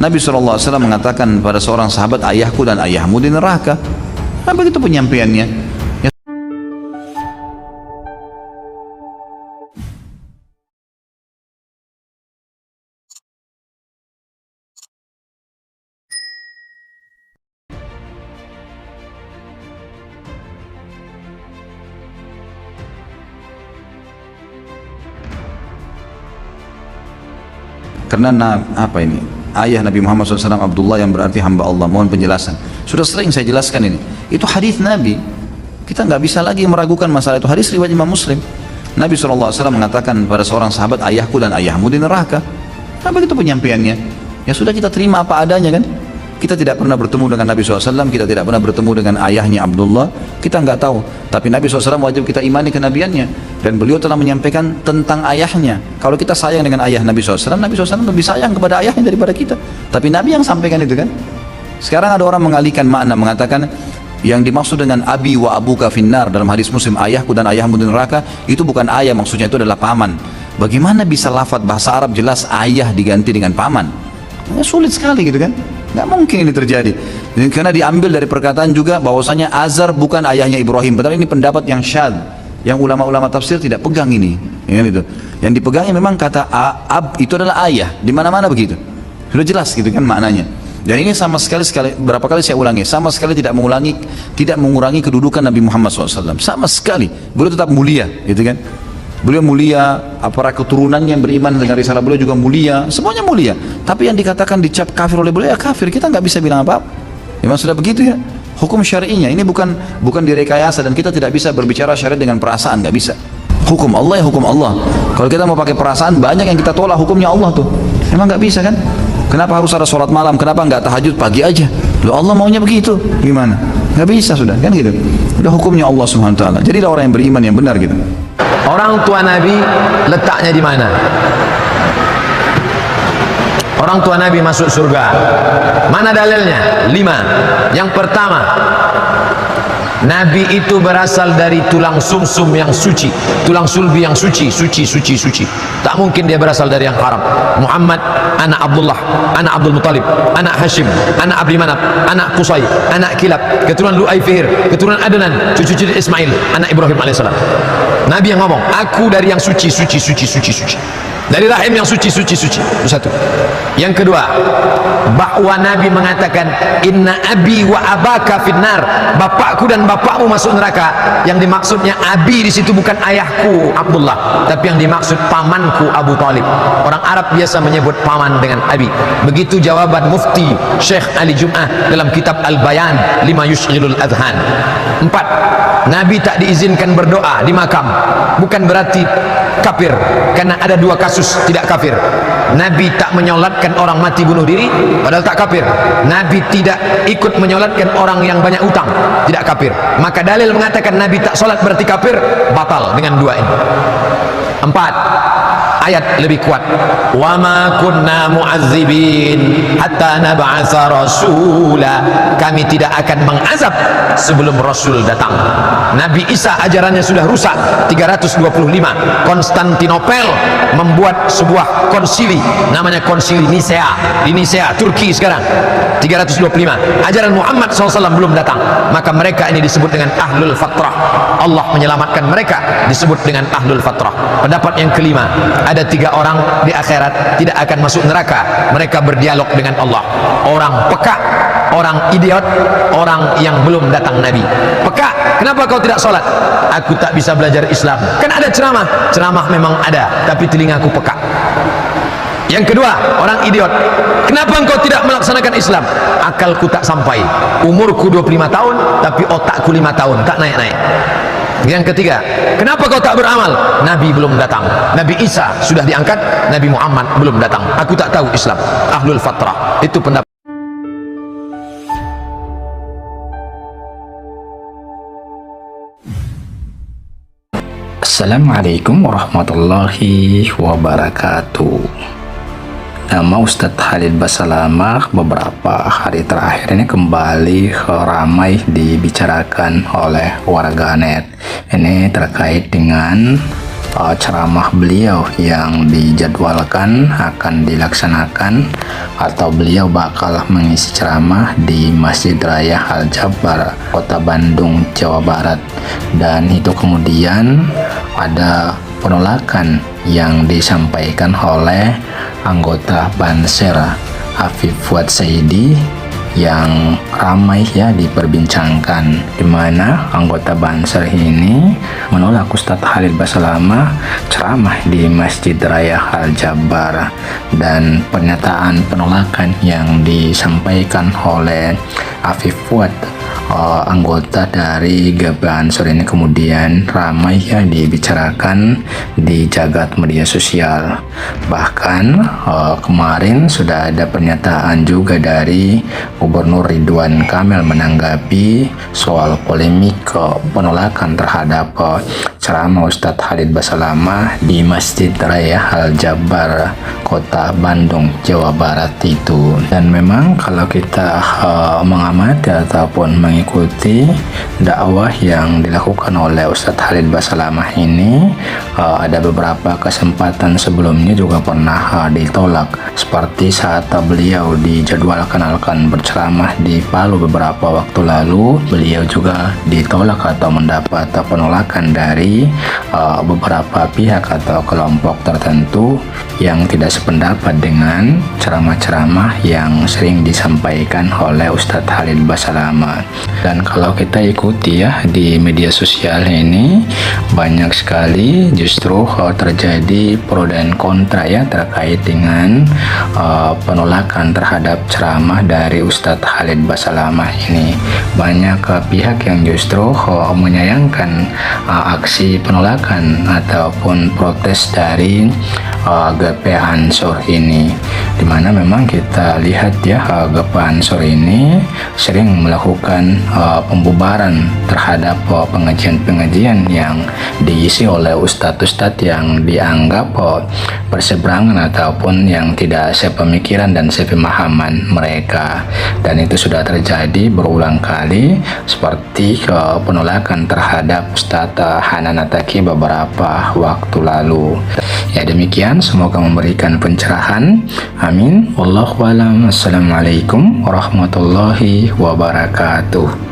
Nabi SAW mengatakan pada seorang sahabat, ayahku dan ayahmu di neraka. Nah, begitu penyampaiannya. Ya. Karena apa ini? Ayah Nabi Muhammad SAW Abdullah yang berarti hamba Allah. Mohon penjelasan. Sudah sering saya jelaskan ini. Itu hadis Nabi. Kita nggak bisa lagi meragukan masalah itu. Hadis riwayat Imam Muslim. Nabi SAW mengatakan pada seorang sahabat, ayahku dan ayahmu di neraka. Nah, begitu penyampaiannya. Ya sudah, kita terima apa adanya kan. Kita tidak pernah bertemu dengan Nabi SAW, kita tidak pernah bertemu dengan ayahnya Abdullah, kita nggak tahu. Tapi Nabi SAW wajib kita imani kenabiannya, dan beliau telah menyampaikan tentang ayahnya. Kalau kita sayang dengan ayah Nabi SAW, Nabi SAW lebih sayang kepada ayahnya daripada kita. Tapi Nabi yang sampaikan itu kan. Sekarang ada orang mengalihkan makna, mengatakan yang dimaksud dengan abi wa abuka finnar dalam hadis Muslim, ayahku dan ayahmu di neraka, itu bukan ayah, maksudnya itu adalah paman. Bagaimana bisa lafadz bahasa Arab jelas ayah diganti dengan paman? Ya, sulit sekali gitu kan. Nggak mungkin ini terjadi. Dan karena diambil dari perkataan juga bahwasanya Azar bukan ayahnya Ibrahim. Padahal ini pendapat yang syadz, yang ulama-ulama tafsir tidak pegang ini. Ya, gitu. Yang dipegangnya memang kata ab itu adalah ayah. Di mana-mana begitu. Sudah jelas gitu kan maknanya. Dan ini sama sekali berapa kali saya ulangi, sama sekali tidak mengurangi kedudukan Nabi Muhammad SAW. Sama sekali. Beliau tetap mulia, gitu kan. Beliau mulia, para keturunannya yang beriman dengan risalah beliau juga mulia, semuanya mulia. Tapi yang dikatakan dicap kafir oleh beliau, ya kafir, kita nggak bisa bilang apa-apa. Memang sudah begitu ya. Hukum syar'inya ini bukan direkayasa, dan kita tidak bisa berbicara syariat dengan perasaan, nggak bisa. Hukum Allah ya hukum Allah. Kalau kita mau pakai perasaan, banyak yang kita tolak hukumnya Allah tuh. Emang nggak bisa kan? Kenapa harus ada sholat malam? Kenapa nggak tahajud pagi aja? Loh, Allah maunya begitu, gimana? Nggak bisa sudah, kan gitu. Udah hukumnya Allah Subhanahu Wa Taala. Jadilah orang yang beriman yang benar gitu. Orang tua Nabi letaknya di mana? Orang tua Nabi masuk surga. Mana dalilnya? 5. Yang pertama, Nabi itu berasal dari tulang sumsum yang suci, tulang sulbi yang suci. Tak mungkin dia berasal dari yang haram. Muhammad anak Abdullah, anak Abdul Muttalib, anak Hashim, anak Abdi Manaf, anak Qusay, anak Kilab, keturunan Lu'ay Fihir, keturunan Adnan, cucu-cucu Ismail, anak Ibrahim alaihissalam. Nabi yang ngomong, aku dari yang suci. Dari rahim yang suci. Itu satu. Yang kedua, bahwa Nabi mengatakan, inna abi wa abaka finnar, bapakku dan bapakmu masuk neraka. Yang dimaksudnya abi di situ bukan ayahku Abdullah, tapi yang dimaksud pamanku Abu Talib. Orang Arab biasa menyebut paman dengan abi. Begitu jawaban Mufti Syekh Ali Jum'ah dalam kitab Al-Bayan lima yushghilul adhan. 4. Nabi tak diizinkan berdoa di makam. Bukan berarti kafir, karena ada 2 kasus tidak kafir. Nabi tak menyolatkan orang mati bunuh diri, padahal tak kafir. Nabi tidak ikut menyolatkan orang yang banyak utang, tidak kafir. Maka dalil mengatakan Nabi tak solat berarti kafir, batal dengan 2 ini. 4. Ayat lebih kuat, wa ma kunna mu'azzibin hatta nab'atsa rasula, kami tidak akan mengazab sebelum Rasul datang. Nabi Isa ajarannya sudah rusak. 325 Konstantinopel membuat sebuah konsili, namanya konsili Nisea, di Nisea Turki sekarang. 325 ajaran Muhammad SAW belum datang, maka mereka ini disebut dengan ahlul fatrah. Allah menyelamatkan mereka, disebut dengan ahlul fatrah. Pendapat yang kelima, ada 3 orang di akhirat tidak akan masuk neraka. Mereka berdialog dengan Allah. Orang peka, orang idiot, orang yang belum datang Nabi. Peka, kenapa kau tidak sholat? Aku tak bisa belajar Islam. Kan ada ceramah memang ada, tapi telingaku peka. Yang kedua, orang idiot, kenapa engkau tidak melaksanakan Islam? Akalku tak sampai. Umurku 25 tahun, tapi otakku 5 tahun, tak naik-naik. Yang ketiga, kenapa kau tak beramal? Nabi belum datang. Nabi Isa sudah diangkat, Nabi Muhammad belum datang. Aku tak tahu Islam. Ahlul fatrah. Itu pendapat. Assalamualaikum warahmatullahi wabarakatuh. Nama Ustadz Khalid Basalamah. Beberapa hari terakhir ini kembali ramai dibicarakan oleh warganet. Ini terkait dengan ceramah beliau yang dijadwalkan akan dilaksanakan atau beliau bakal mengisi ceramah di Masjid Raya Al Jabbar, Kota Bandung, Jawa Barat. Dan itu kemudian ada penolakan yang disampaikan oleh anggota Banser Afif Fuad Saidi yang ramai ya diperbincangkan, di mana anggota Banser ini menolak Ustadz Khalid Basalamah ceramah di Masjid Raya Al Jabbar. Dan pernyataan penolakan yang disampaikan oleh Afif Fuad, anggota dari GP Ansor ini, kemudian ramai ya dibicarakan di jagat media sosial. Bahkan kemarin sudah ada pernyataan juga dari Gubernur Ridwan Kamil menanggapi soal polemik penolakan terhadap ceramah Ustadz Khalid Basalamah di Masjid Raya Al Jabbar, Kota Bandung, Jawa Barat itu. Dan memang kalau kita mengamati ataupun mengikuti dakwah yang dilakukan oleh Ustadz Khalid Basalamah ini, ada beberapa kesempatan sebelumnya juga pernah ditolak, seperti saat beliau dijadwalkan akan berceramah di Palu beberapa waktu lalu, beliau juga ditolak atau mendapat penolakan dari beberapa pihak atau kelompok tertentu yang tidak sependapat dengan ceramah-ceramah yang sering disampaikan oleh Ustadz Khalid Basalamah. Dan kalau kita ikuti ya di media sosial ini, banyak sekali justru terjadi pro dan kontra ya terkait dengan penolakan terhadap ceramah dari Ustadz Khalid Basalamah ini. Banyak pihak yang justru menyayangkan aksi penolakan ataupun protes dari GP Ansor ini, dimana memang kita lihat ya GP Ansor ini sering melakukan pembubaran terhadap pengajian-pengajian yang diisi oleh ustadz-ustadz yang dianggap berseberangan ataupun yang tidak sepemikiran dan sepemahaman mereka. Dan itu sudah terjadi berulang kali, seperti penolakan terhadap Ustadz Hanan Attaqi beberapa waktu lalu. Ya demikian, semoga memberikan pencerahan. Amin. Wallahu a'lam. Assalamualaikum warahmatullahi wabarakatuh.